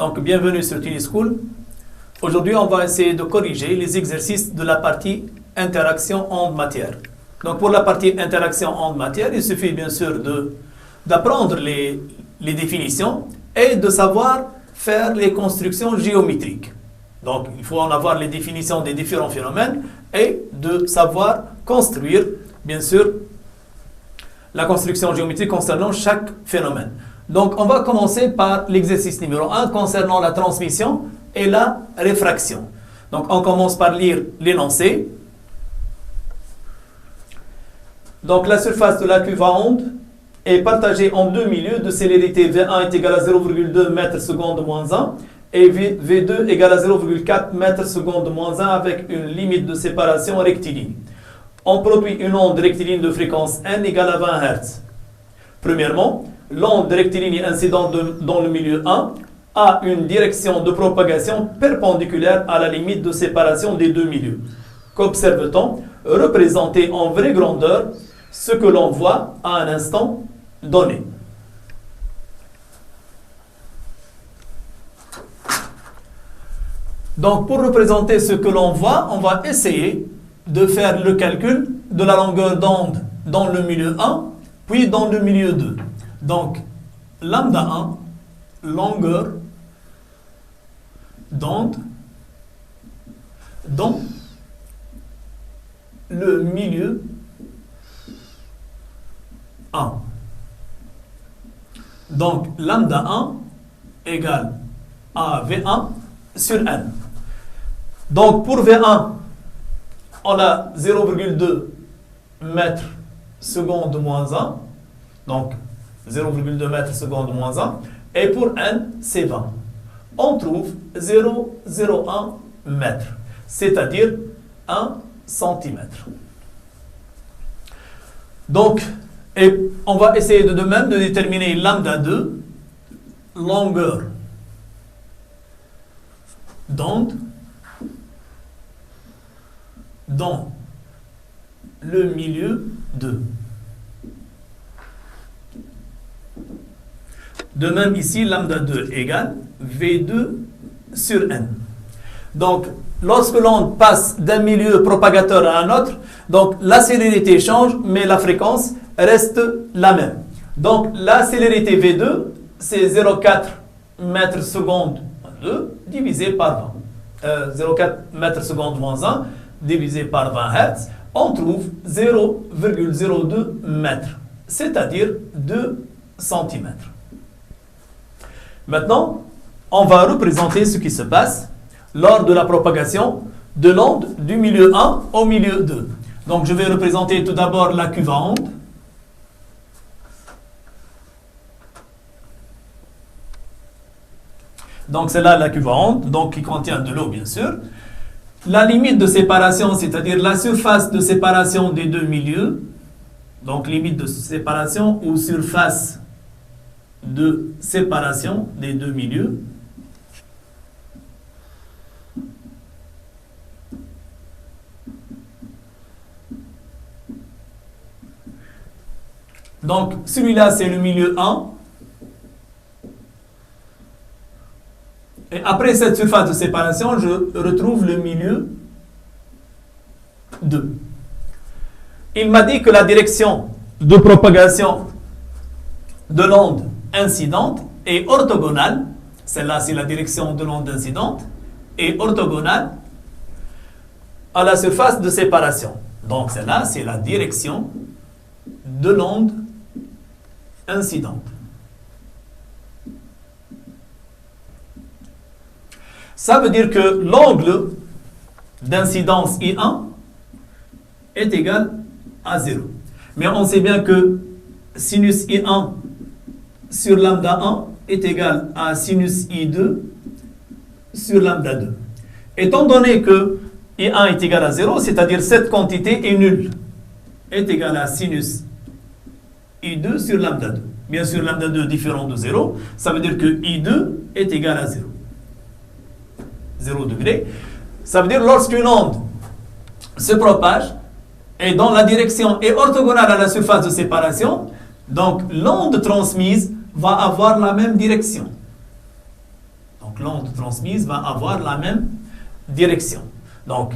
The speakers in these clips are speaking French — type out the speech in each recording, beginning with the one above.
Donc, bienvenue sur Tunis School. Aujourd'hui, on va essayer de corriger les exercices de la partie interaction onde-matière. Donc, pour la partie interaction onde-matière, il suffit bien sûr d'apprendre les définitions et de savoir faire les constructions géométriques. Donc, il faut en avoir les définitions des différents phénomènes et de savoir construire, bien sûr, la construction géométrique concernant chaque phénomène. Donc, on va commencer par l'exercice numéro 1 concernant la transmission et la réfraction. Donc, on commence par lire l'énoncé. Donc, la surface de la cuve à onde est partagée en deux milieux de célérité V1 est égal à 0,2 m/s moins 1 et V2 égale à 0,4 m/s moins 1 avec une limite de séparation rectiligne. On produit une onde rectiligne de fréquence n égale à 20 Hz. Premièrement, l'onde rectiligne incidente dans le milieu 1 a une direction de propagation perpendiculaire à la limite de séparation des deux milieux. Qu'observe-t-on? Représenter en vraie grandeur ce que l'on voit à un instant donné. Donc, pour représenter ce que l'on voit, on va essayer de faire le calcul de la longueur d'onde dans le milieu 1, puis dans le milieu 2. Donc, lambda 1, longueur d'onde dans le milieu 1. Donc, lambda 1 égale à V1 sur N. Donc, pour V1, on a 0,2 m/s moins 1. Donc, 0,2 m/s moins 1. Et pour N, c'est 20. On trouve 0,01 m, c'est-à-dire 1 cm. Donc, et on va essayer de même de déterminer lambda 2, longueur d'onde dans le milieu 2. De même ici, lambda 2 égale V2 sur N. Donc, lorsque l'onde passe d'un milieu propagateur à un autre, donc la célérité change, mais la fréquence reste la même. Donc, la célérité V2, c'est 0,4 m/s 2 divisé par 20. 0,4 m/s moins 1 divisé par 20 Hz, on trouve 0,02 m, c'est-à-dire 2 cm. Maintenant, on va représenter ce qui se passe lors de la propagation de l'onde du milieu 1 au milieu 2. Donc, je vais représenter tout d'abord la cuve à onde. Donc, c'est là la cuve à onde, donc qui contient de l'eau, bien sûr. La limite de séparation, c'est-à-dire la surface de séparation des deux milieux, donc limite de séparation ou surface de séparation des deux milieux. Donc, celui-là, c'est le milieu 1. Et après cette surface de séparation, je retrouve le milieu 2. Il m'a dit que la direction de propagation de l'onde incidente est orthogonale. Celle-là, c'est la direction de l'onde incidente. Et orthogonale à la surface de séparation. Donc, celle-là, c'est la direction de l'onde incidente. Ça veut dire que l'angle d'incidence I1 est égal à 0. Mais on sait bien que sinus I1 sur lambda 1 est égal à sinus I2 sur lambda 2. Étant donné que I1 est égal à 0, c'est-à-dire cette quantité est nulle, est égale à sinus I2 sur lambda 2. Bien sûr, lambda 2 différent de 0, ça veut dire que I2 est égal à 0. 0 degré. Ça veut dire lorsqu'une onde se propage et dont la direction est orthogonale à la surface de séparation, donc l'onde transmise va avoir la même direction. Donc Donc l'onde transmise va avoir la même direction. Donc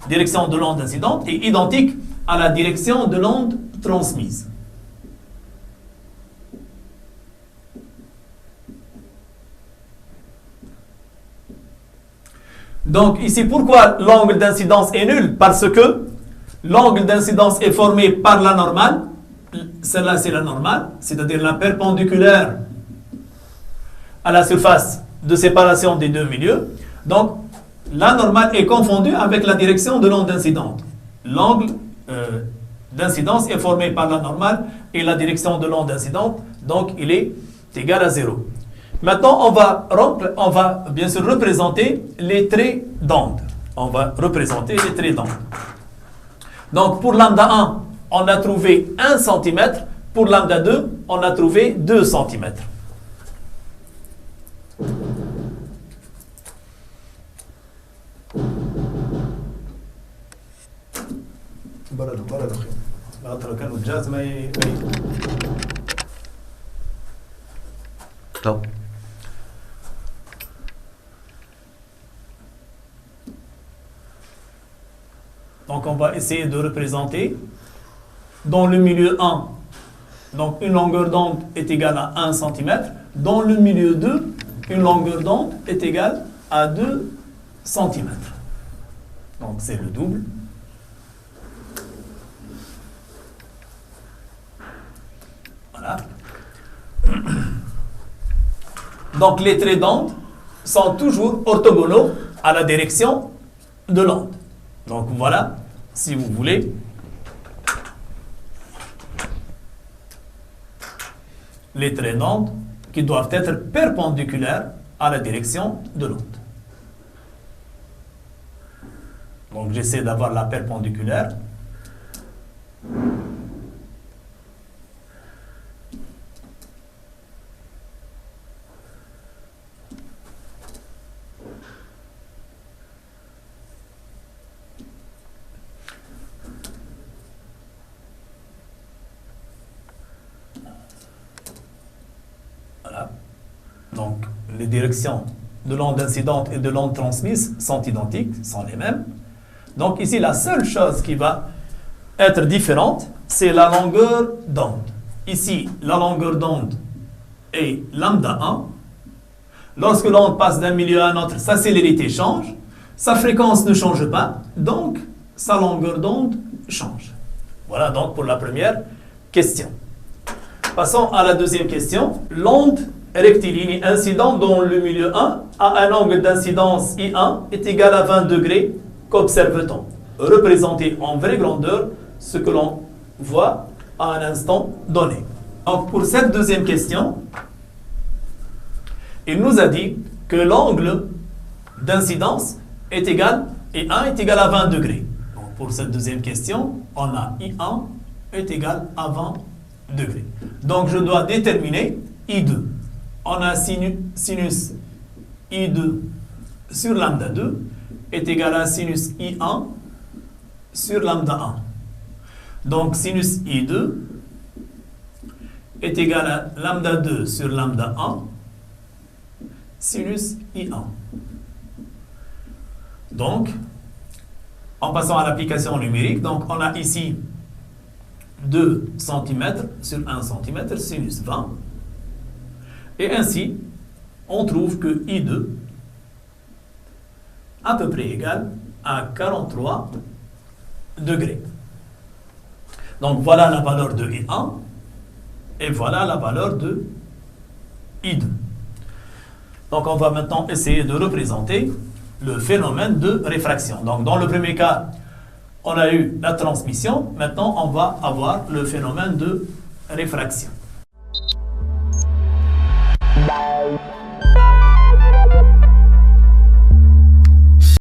direction de l'onde incidente est identique à la direction de l'onde transmise. Donc ici, pourquoi l'angle d'incidence est nul? Parce que l'angle d'incidence est formé par la normale. Celle-là, c'est la normale, c'est-à-dire la perpendiculaire à la surface de séparation des deux milieux. Donc, la normale est confondue avec la direction de l'onde incidente. L'angle d'incidence est formé par la normale et la direction de l'onde incidente, donc il est égal à 0. Maintenant, on va bien sûr représenter les traits d'onde. On va représenter les traits d'onde. Donc, pour lambda 1, on a trouvé 1 cm. Pour lambda 2, on a trouvé 2 cm. Stop. Donc on va essayer de représenter dans le milieu 1, donc une longueur d'onde est égale à 1 cm. Dans le milieu 2, une longueur d'onde est égale à 2 cm. Donc c'est le double. Voilà. Donc les traits d'onde sont toujours orthogonaux à la direction de l'onde. Donc voilà, si vous voulez, les traits d'onde qui doivent être perpendiculaires à la direction de l'onde. Donc j'essaie d'avoir la perpendiculaire. Voilà. Donc les directions de l'onde incidente et de l'onde transmise sont identiques, sont les mêmes. Donc ici, la seule chose qui va être différente, c'est la longueur d'onde. Ici, la longueur d'onde est lambda 1. Lorsque l'onde passe d'un milieu à un autre, sa célérité change, sa fréquence ne change pas, donc sa longueur d'onde change. Voilà donc pour la première question. Passons à la deuxième question. L'onde rectiligne incidente dans le milieu 1 a un angle d'incidence I1 est égal à 20 degrés. Qu'observe-t-on? Représenter en vraie grandeur ce que l'on voit à un instant donné. Donc pour cette deuxième question, il nous a dit que l'angle d'incidence est égal, I1 est égal à 20 degrés. Donc pour cette deuxième question, on a I1 est égal à 20 degrés. Donc je dois déterminer I2. On a sinus I2 sur lambda 2 est égal à sinus I1 sur lambda 1. Donc sinus I2 est égal à lambda 2 sur lambda 1 sinus I1. Donc, en passant à l'application numérique, donc on a ici 2 cm sur 1 cm sinus 20. Et ainsi, on trouve que I2 à peu près égal à 43 degrés. Donc voilà la valeur de I1 et voilà la valeur de I2. Donc on va maintenant essayer de représenter le phénomène de réfraction. Donc dans le premier cas, on a eu la transmission. Maintenant, on va avoir le phénomène de réfraction.